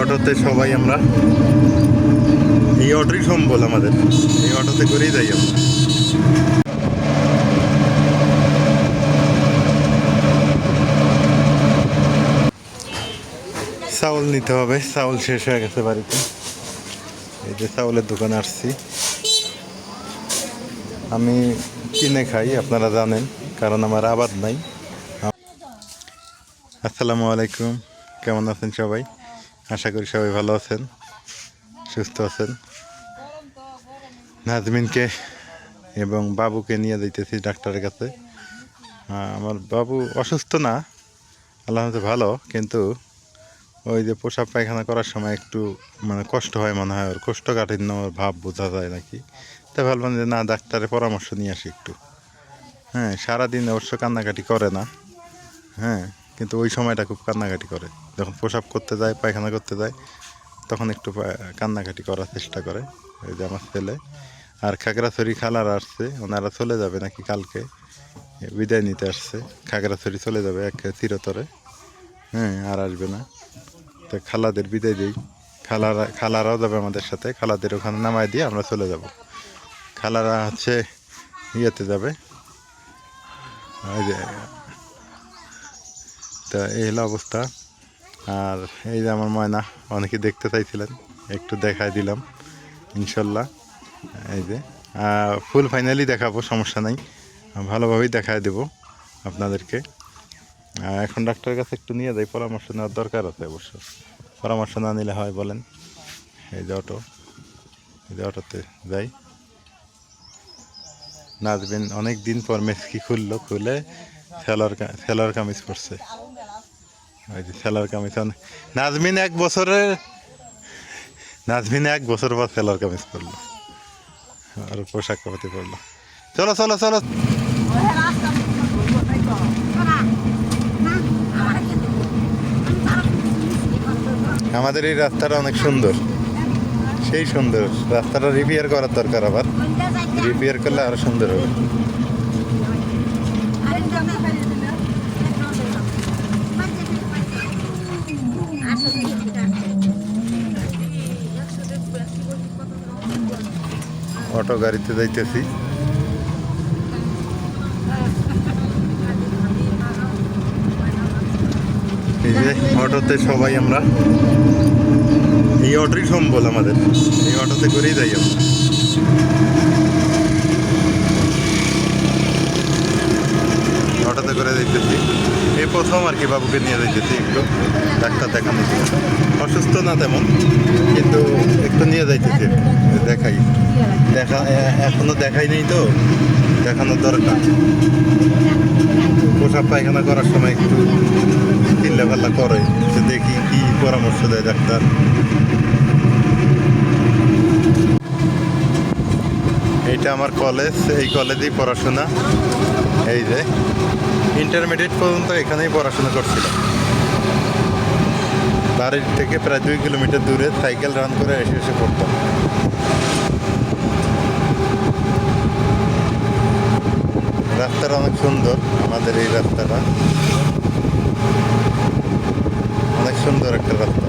অটোতে সবাই আমরা এই অটোই সম্বল আমাদের, এই অটোতে করেই যাই আমরা। চাউল নিতে হবে, চাউল শেষ হয়ে গেছে বাড়িতে। এই যে চাউলের দোকানে আসছি। আমি কিনে খাই, আপনারা জানেন, কারণ আমার আবাদ নাই। আসসালামু আলাইকুম, কেমন আছেন সবাই? আশা করি সবাই ভালো আছেন, সুস্থ আছেন। নাজমিনকে এবং বাবুকে নিয়ে যাইতেছি ডাক্তারের কাছে। আমার বাবু অসুস্থ না, আল্লাহ হামদে ভালো, কিন্তু ওই যে প্রসাব পায়খানা করার সময় একটু মানে কষ্ট হয় মনে হয়, ওর কোষ্ঠকাঠিন্য ভাব বোঝা যায় নাকি। তাই ভাবলাম যে না, ডাক্তারের পরামর্শ নিয়ে আসি একটু। হ্যাঁ, সারাদিন অবশ্য কান্নাকাটি করে না, হ্যাঁ, কিন্তু ওই সময়টা খুব কান্নাকাটি করে। যখন প্রসাব করতে যায়, পায়খানা করতে যায়, তখন একটু কান্নাকাটি করার চেষ্টা করে। ওই যে আমার ছেলে আর খাগড়াছড়ি খালারা আসছে, ওনারা চলে যাবে নাকি কালকে, বিদায় নিতে আসছে। খাগড়াছড়ি চলে যাবে এক চিরতরে, হ্যাঁ, আর আসবে না। তো খালাদের বিদায় দিই, খালারাও যাবে আমাদের সাথে। খালাদের ওখানে নামায় দিয়ে আমরা চলে যাব। খালারা হচ্ছে ইয়েতে যাবে, ওই যে। তা এই হলো অবস্থা। আর এই যে আমার ময়না, অনেকে দেখতে চাইছিলেন, একটু দেখাই দিলাম ইনশাল্লাহ। এই যে ফুল ফাইনালি দেখাবো, সমস্যা নাই, ভালোভাবেই দেখায় দেব আপনাদেরকে। এখন ডাক্তারের কাছে একটু নিয়ে যাই, পরামর্শ নেওয়ার দরকার আছে অবশ্য। পরামর্শ না নিলে হয় বলেন? এই যে অটো, এই যে অটোতে যাই। নাজবিন অনেক দিন পর মেসকি খুলে সেলার কামিজ পরছে। ওই যে সেলার কামিজ, নাজমিন এক বছর পর সেলার কামিজ পরলো, আর পোশাক পাতি পরলো। চলো চলো চলো, আমাদের এই রাস্তাটা অনেক সুন্দর, সেই সুন্দর রাস্তাটা রিপেয়ার করার দরকার, আবার রিপেয়ার করলে আরো সুন্দর হবে। অটো গাড়িতে যাইতেছি। এই যে অটোতে সবাই আমরা, এই অটোই সম্বল আমাদের, এই অটোতে করেই যাই আমরা। অটোতে করে যাইতেছি, এই প্রথম আর কি বাবুকে নিয়ে যাইতেছি একটু ডাক্তার দেখানো। অসুস্থ না তেমন, কিন্তু একটু নিয়ে যাইতেছি, দেখাই। এখনো দেখাই নেই তো, দেখানোর দরকার। প্রসাব পায়খানা করার সময় একটু চিল্লাপাল্লা করে, দেখি কি পরামর্শ দেয় ডাক্তার। এইটা আমার কলেজ, এই কলেজেই পড়াশোনা। এই যে ইন্টারমিডিয়েট পর্যন্ত এখানেই পড়াশোনা করছিলাম। বাড়ির থেকে প্রায় 2 কিলোমিটার দূরে সাইকেল রান করে এসে পড়তাম। রাস্তাটা অনেক সুন্দর, আমাদের এই রাস্তাটা অনেক সুন্দর একটা রাস্তা।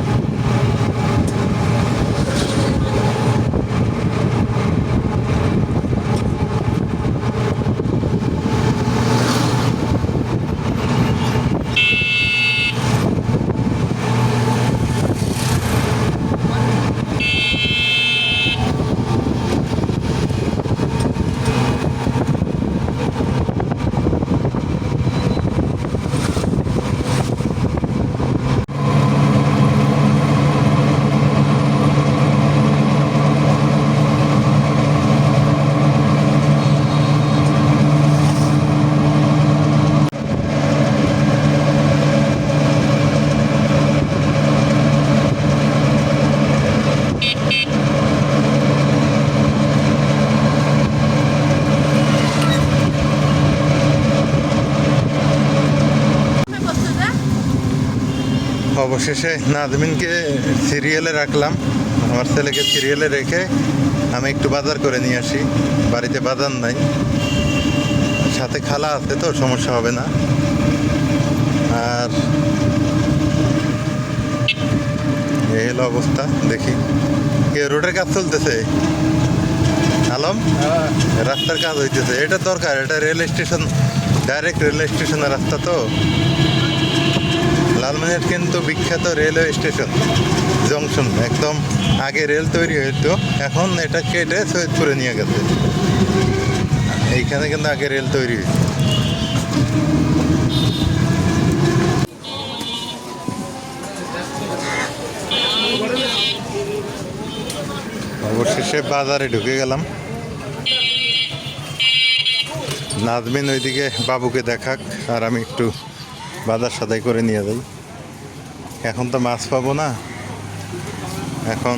অবশেষে নাজমিনকে সিরিয়ালে রাখলাম, আমার ছেলেকে সিরিয়ালে রেখে আমি একটু বাজার করে নিয়ে আসি। বাড়িতে বাজার নাই, সাথে খালা আছে তো সমস্যা হবে না। আর এই হলো অবস্থা। দেখি কে রোডের কাজ চলতেছে আলম, রাস্তার কাজ হইতেছে। এটা দরকার, এটা রেল স্টেশন, ডাইরেক্ট রেল স্টেশনের রাস্তা তো। লালমনিরহাট কিন্তু বিখ্যাত রেলওয়ে স্টেশন জংশন, একদম আগে রেল তৈরি হইতো, এখন এটা কেটে সৈয়দপুরে নিয়ে গেছে। এইখানে কিন্তু আগে রেল তৈরি হইতো। অবশেষে বাজারে ঢুকে গেলাম। নাজমিন ওইদিকে বাবুকে দেখাক, আর আমি একটু বাজার সদাই করে নিয়ে যাই। এখন তো মাছ পাবো না, এখন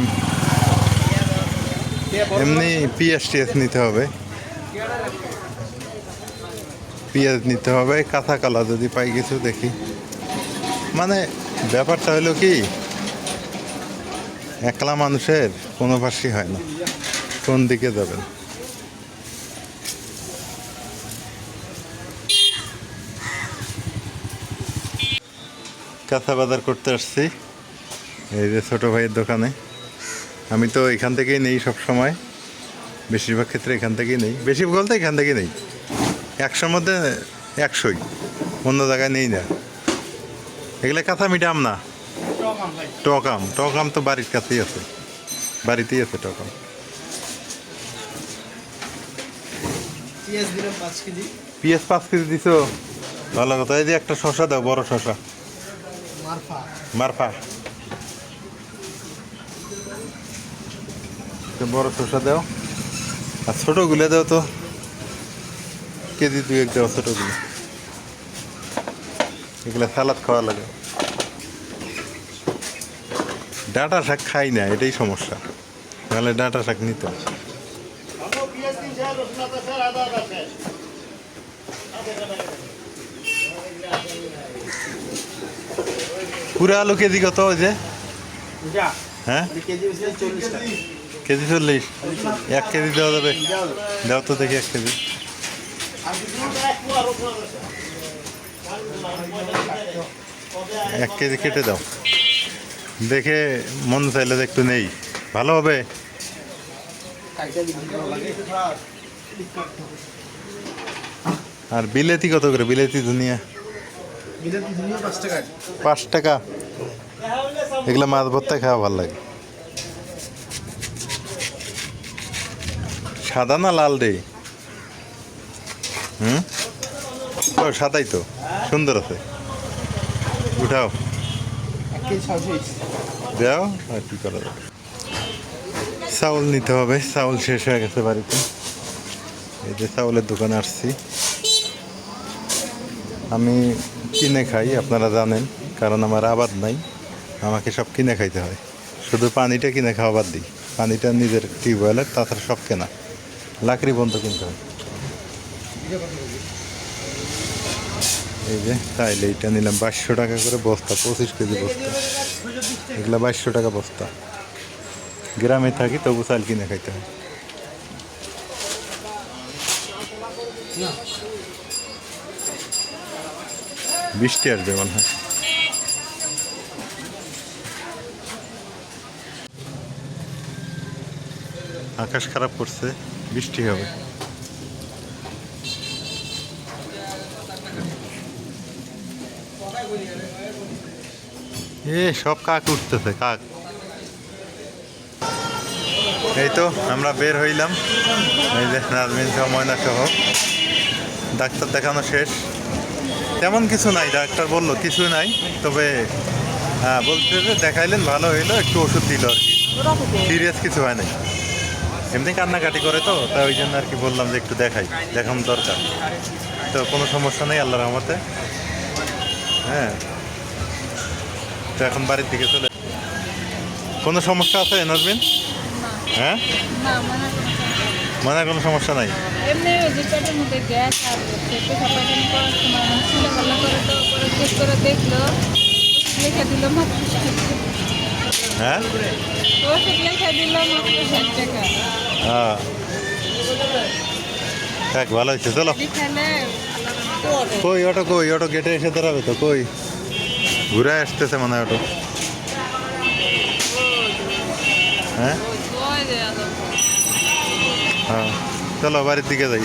এমনি পিঁয়াজ টিয়াজ নিতে হবে, পেঁয়াজ নিতে হবে, কাঁচা কলা যদি পাই কিছু দেখি। মানে ব্যাপারটা হলো কি, একলা মানুষের কোনো পাশই হয় না, কোন দিকে যাবেন। কাঁচা বাজার করতে আসছি এই যে ছোটো ভাইয়ের দোকানে। আমি তো এখান থেকেই নেই সব সময়, বেশিরভাগ ক্ষেত্রে এখান থেকেই নেই, বেশি বলতে এখান থেকেই নেই। 100-র মধ্যে 100ই, অন্য জায়গায় নেই না। এগুলো কাঁচা মিঠাম না, টক আম তো বাড়ির কাছেই আছে, বাড়িতেই আছে টক আম। পেঁয়াজ 5 কেজি দিছো, ভালো কথা। এই যে একটা শশা দাও, বড় শশা, মারফা বড় শশা দাও। আর ছোটোগুলো দাও তো, কেজি 2 দাও ছোটোগুলো, এগুলো সালাদ খাওয়া লাগে। ডাঁটা শাক খাই না, এটাই সমস্যা, নাহলে ডাঁটা শাক নিত। পুরা আলু কেজি কত? ওই যে হ্যাঁ কেজি 40, 1 কেজি দেওয়া যাবে? দাও তো দেখি 1 কেজি। এক কেজি কেটে দাও, দেখে মন চাইলে একটু নেই, ভালো হবে। আর বিলেতি কত করে? বিলেতি ধনিয়া 5 টাকা। এগুলো মাছ ভর্তায় খাওয়া ভালো লাগে। সাদা না লাল রে? ও সাদাই তো, সুন্দর আছে, উঠাও দাও। আর কি করা যাবে, চাউল নিতে হবে, চাউল শেষ হয়ে গেছে বাড়িতে। এই যে চাউলের দোকানে আসছি। আমি কিনে খাই, আপনারা জানেন, কারণ আমার আবাদ নাই, আমাকে সব কিনে খাইতে হয়। শুধু পানিটা কিনে খাওয়া বাদ দিই, পানিটা নিজের টিউবওয়েলের, তাছাড়া সব কেনা, লাকড়ি বন্ধ কিনতে হয়। এই যে তাইলে এইটা নিলাম 2200 টাকা করে বস্তা, 25 কেজি বস্তা, এগুলো 2200 টাকা বস্তা। গ্রামে থাকি তবু চাল কিনে খাইতে হয়। বৃষ্টি আসবে মনে হয়। আকাশ খারাপ করছে, বৃষ্টি হবে। সব কাক উঠতেছে, কাক। এই তো আমরা বের হইলাম, এই যে নাজমিন সহ ময়না সহ। ডাক্তার দেখানো শেষ, তেমন কিছু নাই, ডাক্তার বললো কিছু নাই, তবে হ্যাঁ বলতে যে দেখাইলেন ভালো হইলো, একটু ওষুধ দিল আর কি, সিরিয়াস কিছু হয় নাই। এমনি কান্নাকাটি করে তো, তাই ওই জন্য আর কি বললাম যে একটু দেখানো দরকার। তো কোনো সমস্যা নেই আল্লাহর রহমতে। হ্যাঁ, তো এখন বাড়ির দিকে চলে। কোনো সমস্যা আছে নাজমিন? হ্যাঁ, মানে কোনো সমস্যা নাই। হ্যাঁ, হ্যাঁ, ভালো হয়েছে। চলো, কই অটো গেটে এসে দাঁড়াবে তো, কই ঘুরে আসতেছে মনে হয় অটো। হ্যাঁ হ্যাঁ, চলো বাড়ির দিকে যাই।